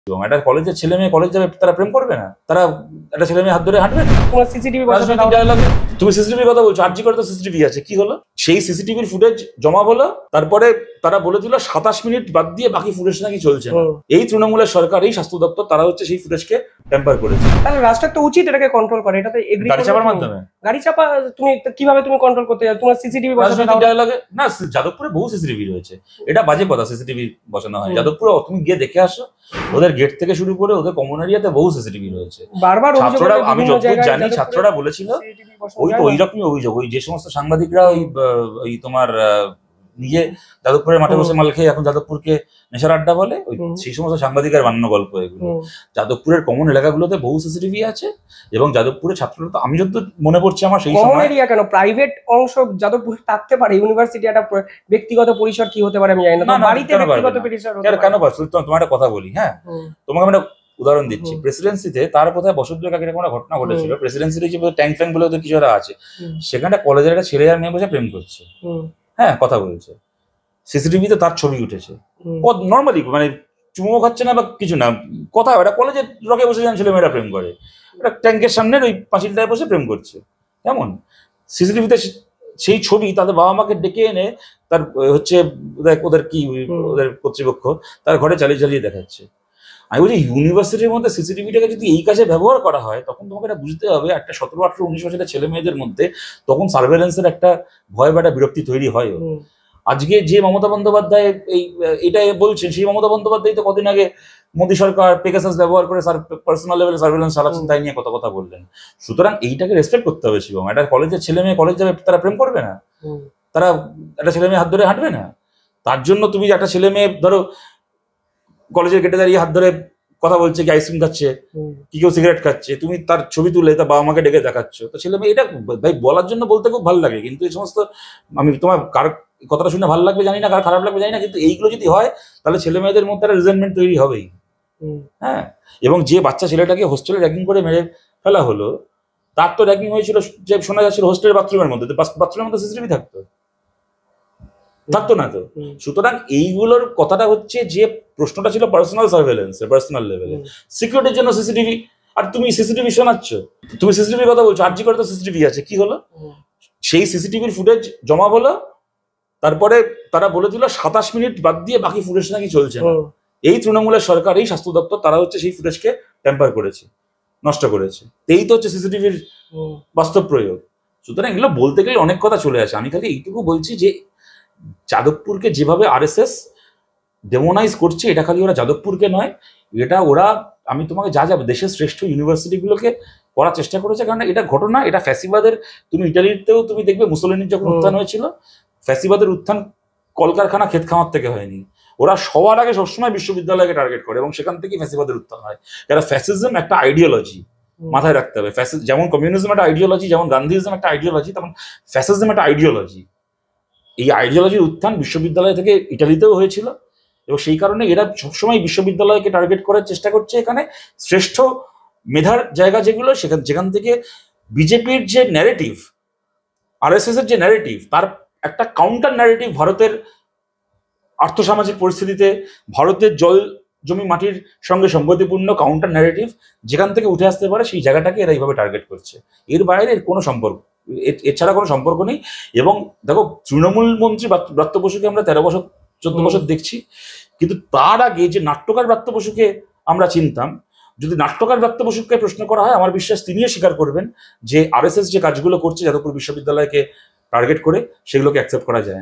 এবং একটা কলেজের ছেলে মেয়ে কলেজ যাবে, তারা প্রেম করবে না? তারা একটা ছেলে মেয়ে হাত ধরে হাঁটবে না? তোমার সিসিটিভি তুমি সিসিটিভির কথা বলছো, আরজি করে তো সিসিটিভি আছে, কি হলো? সেই সিসিটিভির ফুটেজ জমা হলো, তারপরে তারা বলে দিল 27 মিনিট বাদ দিয়ে বাকি ফুটেজ নাকি চলছে না। এই তৃণমূলের সরকার, এই স্বাস্থ্য দপ্তর, তারা হচ্ছে সেই ফুটেজকে টেম্পার করেছে। তাহলে রাষ্ট্রের তো উচিত এটাকে কন্ট্রোল করে। এটা তো গাড়ি চাপার মাধ্যমে গাড়ি চাপা তুমি কিভাবে তুমি কন্ট্রোল করতে যাও? তোমার সিসিটিভি রাজনৈতিক ডায়ালগে না, যাদবপুরে বহু সিসিটিভি রয়েছে, এটা বাজে কথা সিসিটিভি বসানো হয়। যাদবপুরে তুমি গিয়ে দেখে আসো, ওদের গেট থেকে শুরু করে ওদের কমন এরিয়াতে বহু সিসিটিভি রয়েছে। বারবার ছাত্ররা, আমি যতদূর জানি, ছাত্ররা বলেছিল ওই তো ওইরকমই অভিযোগ, ওই যে সমস্ত সাংবাদিকরা ওই তোমার নিজে যাদবপুরের মাঠে বসে মাল খেয়ে এখন যাদবপুরকে নেশার আড্ডা বলে, ওই সেই সমস্ত সাংবাদিকের বানানো গল্প এগুলো। যাদবপুরের কমন এলাকাগুলোতে বহু সিসিটিভি আছে, এবং যাদবপুরের ছাত্ররা তো, আমি যত মনে পড়ছে আমার, সেই কমন এরিয়া কেন, প্রাইভেট অংশ যাদবপুরে থাকতে পারে। ইউনিভার্সিটি একটা ব্যক্তিগত পরিসর কি হতে পারে আমি জানি না। বাড়িতে ব্যক্তিগত পরিসর কেন পারছো? তোমার একটা কথা বলি, হ্যাঁ, তোমাকে আমি একটা উদাহরণ দিচ্ছি। প্রেসিডেন্সিতে তার কোথায় বসতদের কাকে কোনো ঘটনা ঘটেছিল, প্রেসিডেন্সিতে যে ট্যাঙ্ক ফ্যাঙ্ক বলে ওদের কিছু আছে, সেখানে কলেজের একটা ছেলে আর মেয়ে বসে প্রেম করছে, হ্যাঁ, কথা বলছে, সিসিটিভিতে তার ছবি উঠেছে। নর্মালি মানে চুমো খাচ্ছে না বা কিছু না, কথা, একটা কলেজের রকে বসে যান ছেলে মেয়েরা প্রেম করে, একটা ট্যাঙ্কের সামনের ওই পাঁচিলটায় বসে প্রেম করছে, কেমন? সিসিটিভিতে সেই ছবি তাদের বাবা মাকে ডেকে এনে তার হচ্ছে ওদের কি ওদের কর্তৃপক্ষ তার ঘরে চালিয়ে চালিয়ে দেখাচ্ছে। আমি বলছি, ইউনিভার্সিটির মধ্যে সিসিটিভিটাকে যদি এই কাজে ব্যবহার করা হয়, তখন তোমাকে এটা বুঝতে হবে, একটা 17, 18, 19 বছরের ছেলে মেয়েদের মধ্যে তখন সার্ভেলেন্সের একটা ভয় বা একটা বিরক্তি তৈরি হয়। আজকে যে মমতা বন্দ্যোপাধ্যায় এটা বলছেন, সেই মমতা বন্দ্যোপাধ্যায় তো কদিন আগে মোদী সরকার পেগাসাস ব্যবহার করে পার্সোনাল লেভেলে সার্ভেলেন্স চালাচ্ছেন, তাই নিয়ে কথা বললেন। সুতরাং এইটাকে রেসপেক্ট করতে হবে শিবম। একটা কলেজের ছেলে মেয়ে কলেজ যাবে, তারা প্রেম করবে না? তারা একটা ছেলে মেয়ে হাত ধরে হাঁটবে না? তার জন্য তুমি একটা ছেলে মেয়ে ধরো কলেজের গেটে দাঁড়িয়ে হাত ধরে কথা বলছে, কি আইসক্রিম খাচ্ছে, কি কেউ সিগারেট খাচ্ছে, তুমি তার ছবি তুলে তার বাবা মাকে ডেকে দেখাচ্ছ, তো ছেলে মেয়ে এটা ভাই বলার জন্য বলতে খুব ভালো লাগে, কিন্তু এই সমস্ত, আমি তোমার কার কথাটা শুনে ভালো লাগবে জানি না, কার খারাপ লাগবে জানি না, কিন্তু এইগুলো যদি হয় তাহলে ছেলে মেয়েদের মধ্যে একটা রিজেন্টমেন্ট তৈরি হবেই। হ্যাঁ, এবং যে বাচ্চা ছেলেটাকে হোস্টেলে র্যাগিং করে মেরে ফেলা হলো, তার তো র্যাগিং হয়েছিল যে শোনা যাচ্ছিল হোস্টেলের বাথরুমের মধ্যে, বাথরুমের মধ্যে সিসিটিভি থাকতো না তো। সুতরাং এইগুলোর কথাটা হচ্ছে যে প্রশ্নটা ছিল পার্সোনাল সার্ভেলেন্স, পার্সোনাল লেভেলে সিকিউরিটির জন্য সিসিটিভি, আর তুমি সিসিটিভি শোনাচ্ছ, তুমি সিসিটিভির কথা বলছো, আরজি করে তো সিসিটিভি আছে, কি হলো? সেই সিসিটিভির ফুটেজ জমা হলো, তারপরে তারা বলে দিল 27 মিনিট বাদ দিয়ে বাকি ফুটেজ নাকি চলছে না। এই তৃণমূলের সরকার, এই স্বাস্থ্য দপ্তর, তারা হচ্ছে সেই ফুটেজকে টেম্পার করেছে, নষ্ট করেছে। এই তো হচ্ছে সিসিটিভির বাস্তব প্রয়োগ। সুতরাং এগুলো বলতে গেলে অনেক কথা চলে আসে। আমি খালি এইটুকু বলছি যে যাদবপুরকে যেভাবে আরএসএস ডেমোনাইজ করছে, এটা খালি ওরা যাদবপুরকে নয়, এটা ওরা, আমি তোমাকে যা দেশের শ্রেষ্ঠ ইউনিভার্সিটিগুলোকে করার চেষ্টা করেছে। কারণ এটা ঘটনা, এটা ফ্যাসিবাদের, তুমি ইটালিতেও তুমি দেখবে মুসোলিনির যখন উত্থান হয়েছিল, ফ্যাসিবাদের উত্থান কলকারখানা ক্ষেত খামার থেকে হয়নি। ওরা সবার আগে সবসময় বিশ্ববিদ্যালয়কে টার্গেট করে, এবং সেখান থেকেই ফ্যাসিবাদের উত্থান হয়। কারণ ফ্যাসিজম একটা আইডিওলজি, মাথায় রাখতে হবে। যেমন কমিউনিজম একটা আইডিওলজি, যেমন গান্ধীজম একটা আইডিওলজি, তেমন ফ্যাসিজম একটা আইডিওলজি। এই আইডিওলজির উত্থান বিশ্ববিদ্যালয় থেকে ইটালিতেও হয়েছিল, এবং সেই কারণে এরা সবসময় বিশ্ববিদ্যালয়কে টার্গেট করার চেষ্টা করছে। এখানে শ্রেষ্ঠ মেধার জায়গা যেগুলো, যেখান থেকে বিজেপির যে ন্যারেটিভ, আরএসএস এর যে ন্যারেটিভ, তার একটা কাউন্টার ন্যারেটিভ ভারতের আর্থসামাজিক পরিস্থিতিতে, ভারতের জল জমি মাটির সঙ্গে সঙ্গতিপূর্ণ কাউন্টার ন্যারেটিভ যেখান থেকে উঠে আসতে পারে, সেই জায়গাটাকে এরা এইভাবে টার্গেট করছে। এর বাইরে কোনো সম্পর্ক, এছাড়া কোনো সম্পর্ক নেই। এবং দেখো, তৃণমূল মন্ত্রী ব্রাত্য বসুকে আমরা 13 বছর 14 বছর দেখছি, কিন্তু তার আগে যে নাট্যকার ব্রাত্য বসুকে আমরা চিনতাম, যদি নাট্যকার ব্রাত্য বসুকে প্রশ্ন করা হয়, আমার বিশ্বাস তিনিও স্বীকার করবেন যে আরএসএস যে কাজগুলো করছে যাদবপুর বিশ্ববিদ্যালয়কে টার্গেট করে, সেগুলোকে অ্যাকসেপ্ট করা যায় না।